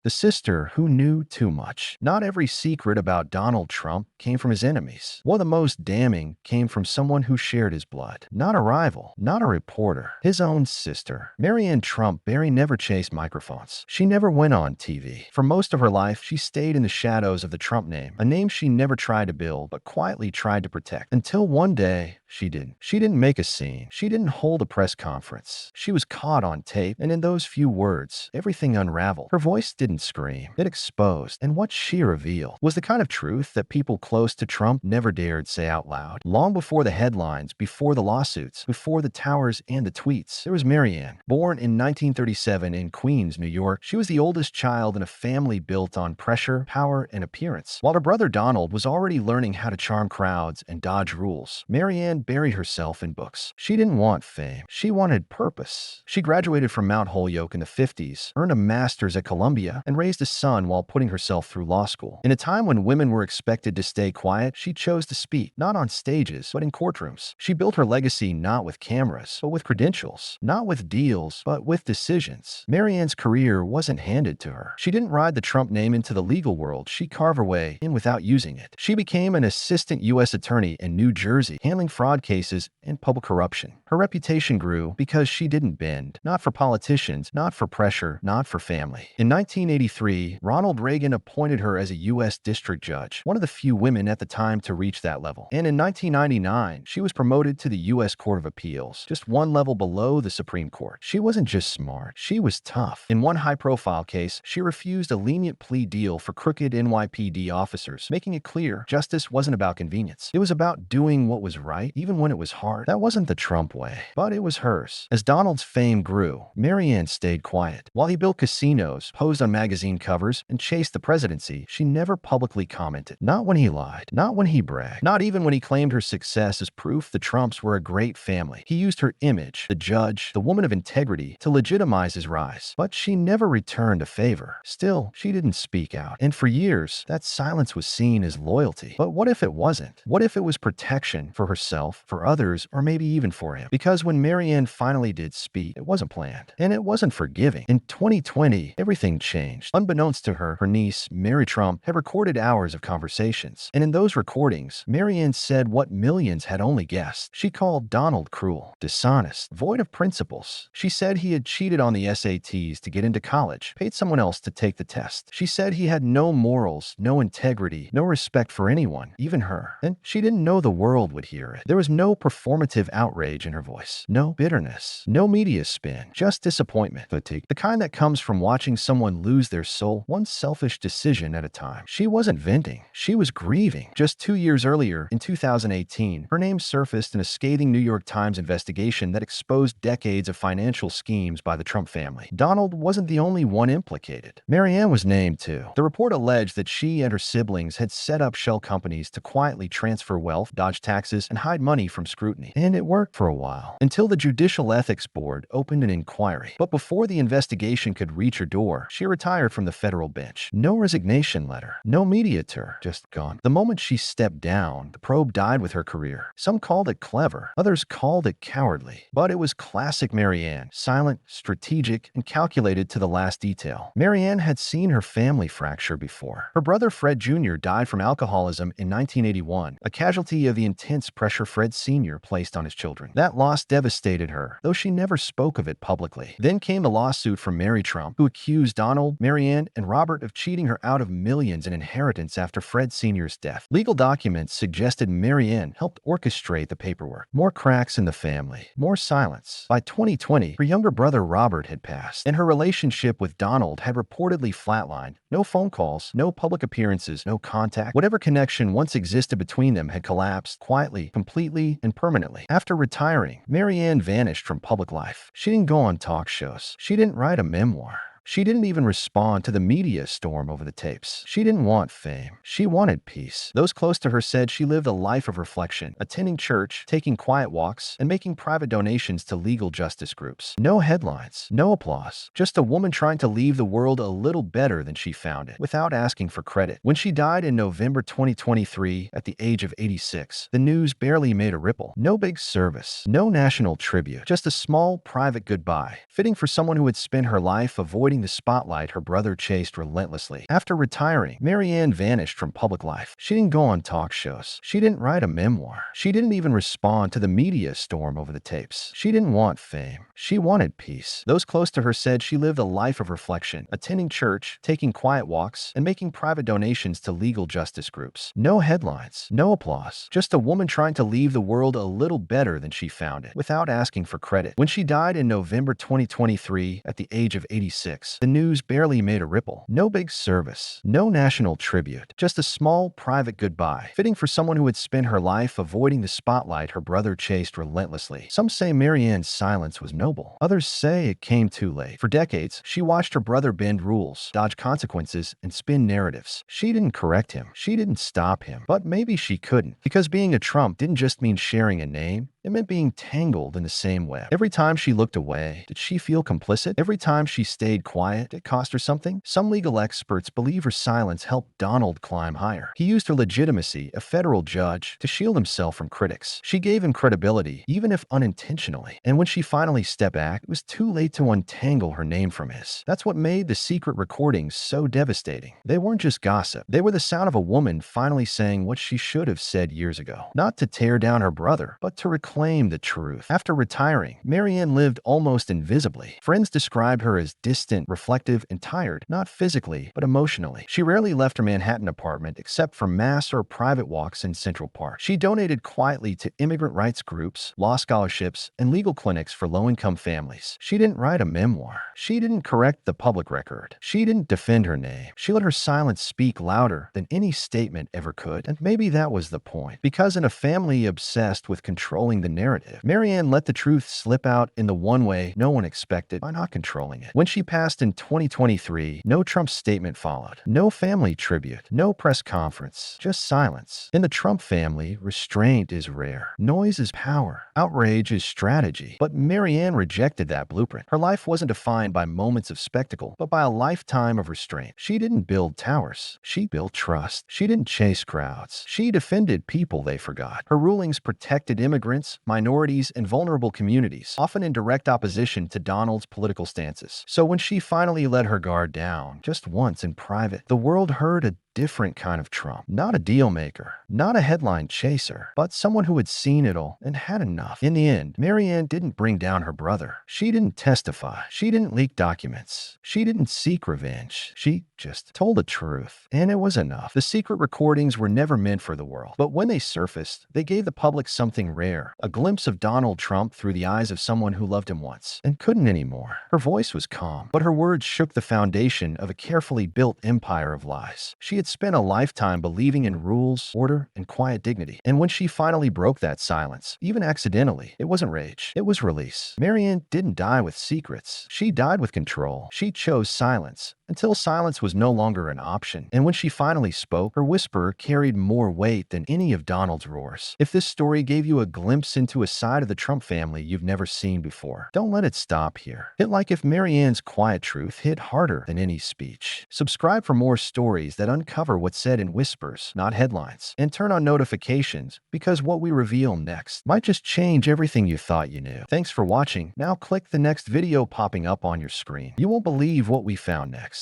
the sister who knew too much. Not every secret about Donald Trump came from his enemies. One of the most damning came from someone who shared his blood. Not a rival, not a reporter, his own sister. Maryanne Trump Barry never chased microphones. She never went on TV. For most of her life, she stayed in the shadows of the Trump name, a name she never tried to build, but quietly tried to protect. Until one day, she didn't. She didn't make a scene. She didn't hold a press conference. She was caught on tape, and in those few words, everything unraveled. Her voice didn't scream. It exposed, and what she revealed was the kind of truth that people close to Trump never dared say out loud. Long before the headlines, before the lawsuits, before the towers and the tweets, there was Maryanne. Born in 1937 in Queens, New York, she was the oldest child in a family built on pressure, power, and appearance. While her brother Donald was already learning how to charm crowds and dodge rules, Maryanne buried herself in books. She didn't want fame. She wanted purpose. She graduated from Mount Holyoke in the 50s, earned a master's at Columbia, and raised a son while putting herself through law school. In a time when women were expected to stay quiet, she chose to speak, not on stages, but in courtrooms. She built her legacy not with cameras, but with credentials, not with deals, but with decisions. Maryanne's career wasn't handed to her. She didn't ride the Trump name into the legal world. She carved her way in without using it. She became an assistant U.S. attorney in New Jersey, handling fraud cases and public corruption. Her reputation grew because she didn't bend, not for politicians, not for pressure, not for family. In 1983, Ronald Reagan appointed her as a U.S. district judge, one of the few women at the time to reach that level. And in 1999, she was promoted to the U.S. Court of Appeals, just one level below the Supreme Court. She wasn't just smart, she was tough. In one high-profile case, she refused a lenient plea deal for crooked NYPD officers, making it clear justice wasn't about convenience. It was about doing what was right, even when it was hard. That wasn't the Trump way, but it was hers. As Donald's fame grew, Maryanne stayed quiet. While he built casinos, posed on magazine covers, and chased the presidency, she never publicly commented. Not when he lied, not when he bragged, not even when he claimed her success as proof the Trumps were a great family. He used her image, the judge, the woman of integrity, to legitimize his rise. But she never returned a favor. Still, she didn't speak out. And for years, that silence was seen as loyalty. But what if it wasn't? What if it was protection for herself, for others, or maybe even for him? Because when Maryanne finally did speak, it wasn't planned. And it wasn't forgiving. In 2020, everything changed. Unbeknownst to her, her niece, Mary Trump, had recorded hours of conversations. And in those recordings, Maryanne said what millions had only guessed. She called Donald cruel, dishonest, void of principles. She said he had cheated on the SATs to get into college, paid someone else to take the test. She said he had no morals, no integrity, no respect for anyone, even her. And she didn't know the world would hear it. There was no performative outrage in her voice, no bitterness, no media spin, just disappointment, fatigue, the kind that comes from watching someone lose their soul one selfish decision at a time. She wasn't venting, she was grieving. Just 2 years earlier, in 2018, her name surfaced in a scathing New York Times investigation that exposed decades of financial schemes by the Trump family. Donald wasn't the only one implicated. Maryanne was named too. The report alleged that she and her siblings had set up shell companies to quietly transfer wealth, dodge taxes, and hide money from scrutiny. And it worked for a while, until the Judicial Ethics Board opened an inquiry. But before the investigation could reach her door, she retired from the federal bench. No resignation letter, no media tour, just gone. The moment she stepped down, the probe died with her career. Some called it clever, others called it cowardly. But it was classic Maryanne, silent, strategic, and calculated to the last detail. Maryanne had seen her family fracture before. Her brother Fred Jr. died from alcoholism in 1981, a casualty of the intense pressure Fred Sr. placed on his children. That loss devastated her, though she never spoke of it publicly. Then came the lawsuit from Mary Trump, who accused Donald, Maryanne, and Robert of cheating her out of millions in inheritance after Fred Sr.'s death. Legal documents suggested Maryanne helped orchestrate the paperwork. More cracks in the family, more silence. By 2020, her younger brother Robert had passed, and her relationship with Donald had reportedly flatlined. No phone calls, no public appearances, no contact. Whatever connection once existed between them had collapsed quietly, completely, and permanently. After retiring, Maryanne vanished from public life. She didn't go on talk shows. She didn't write a memoir. She didn't even respond to the media storm over the tapes. She didn't want fame. She wanted peace. Those close to her said she lived a life of reflection, attending church, taking quiet walks, and making private donations to legal justice groups. No headlines, no applause, just a woman trying to leave the world a little better than she found it, without asking for credit. When she died in November 2023 at the age of 86, the news barely made a ripple. No big service, no national tribute, just a small private goodbye, fitting for someone who had spent her life avoiding avoiding the spotlight her brother chased relentlessly. After retiring, Maryanne vanished from public life. She didn't go on talk shows. She didn't write a memoir. She didn't even respond to the media storm over the tapes. She didn't want fame. She wanted peace. Those close to her said she lived a life of reflection, attending church, taking quiet walks, and making private donations to legal justice groups. No headlines, no applause, just a woman trying to leave the world a little better than she found it, without asking for credit. When she died in November 2023 at the age of 86, the news barely made a ripple. No big service, no national tribute, just a small private goodbye, fitting for someone who had spent her life avoiding the spotlight her brother chased relentlessly. Some say Maryanne's silence was noble. Others say it came too late. For decades, she watched her brother bend rules, dodge consequences, and spin narratives. She didn't correct him. She didn't stop him. But maybe she couldn't, because being a Trump didn't just mean sharing a name. It meant being tangled in the same web. Every time she looked away, did she feel complicit? Every time she stayed quiet, it cost her something? Some legal experts believe her silence helped Donald climb higher. He used her legitimacy, a federal judge, to shield himself from critics. She gave him credibility, even if unintentionally. And when she finally stepped back, it was too late to untangle her name from his. That's what made the secret recordings so devastating. They weren't just gossip. They were the sound of a woman finally saying what she should have said years ago. Not to tear down her brother, but to reclaim the truth. After retiring, Maryanne lived almost invisibly. Friends described her as distant, reflective, and tired, not physically, but emotionally. She rarely left her Manhattan apartment except for mass or private walks in Central Park. She donated quietly to immigrant rights groups, law scholarships, and legal clinics for low-income families. She didn't write a memoir. She didn't correct the public record. She didn't defend her name. She let her silence speak louder than any statement ever could. And maybe that was the point. Because in a family obsessed with controlling the narrative, Maryanne let the truth slip out in the one way no one expected, by not controlling it. When she passed in 2023, no Trump statement followed. No family tribute. No press conference. Just silence. In the Trump family, restraint is rare. Noise is power. Outrage is strategy. But Maryanne rejected that blueprint. Her life wasn't defined by moments of spectacle, but by a lifetime of restraint. She didn't build towers. She built trust. She didn't chase crowds. She defended people they forgot. Her rulings protected immigrants, minorities, and vulnerable communities, often in direct opposition to Donald's political stances. So when she finally let her guard down, just once in private, the world heard a different kind of Trump. Not a deal maker, not a headline chaser, but someone who had seen it all and had enough. In the end, Maryanne didn't bring down her brother. She didn't testify. She didn't leak documents. She didn't seek revenge. She just told the truth, and it was enough. The secret recordings were never meant for the world, but when they surfaced, they gave the public something rare, a glimpse of Donald Trump through the eyes of someone who loved him once and couldn't anymore. Her voice was calm, but her words shook the foundation of a carefully built empire of lies. She had spent a lifetime believing in rules, order, and quiet dignity. And when she finally broke that silence, even accidentally, it wasn't rage, it was release. Maryanne didn't die with secrets. She died with control. She chose silence, until silence was no longer an option. And when she finally spoke, her whisper carried more weight than any of Donald's roars. If this story gave you a glimpse into a side of the Trump family you've never seen before, don't let it stop here. Hit like if Maryanne's quiet truth hit harder than any speech. Subscribe for more stories that uncover what's said in whispers, not headlines. And turn on notifications, because what we reveal next might just change everything you thought you knew. Thanks for watching. Now click the next video popping up on your screen. You won't believe what we found next.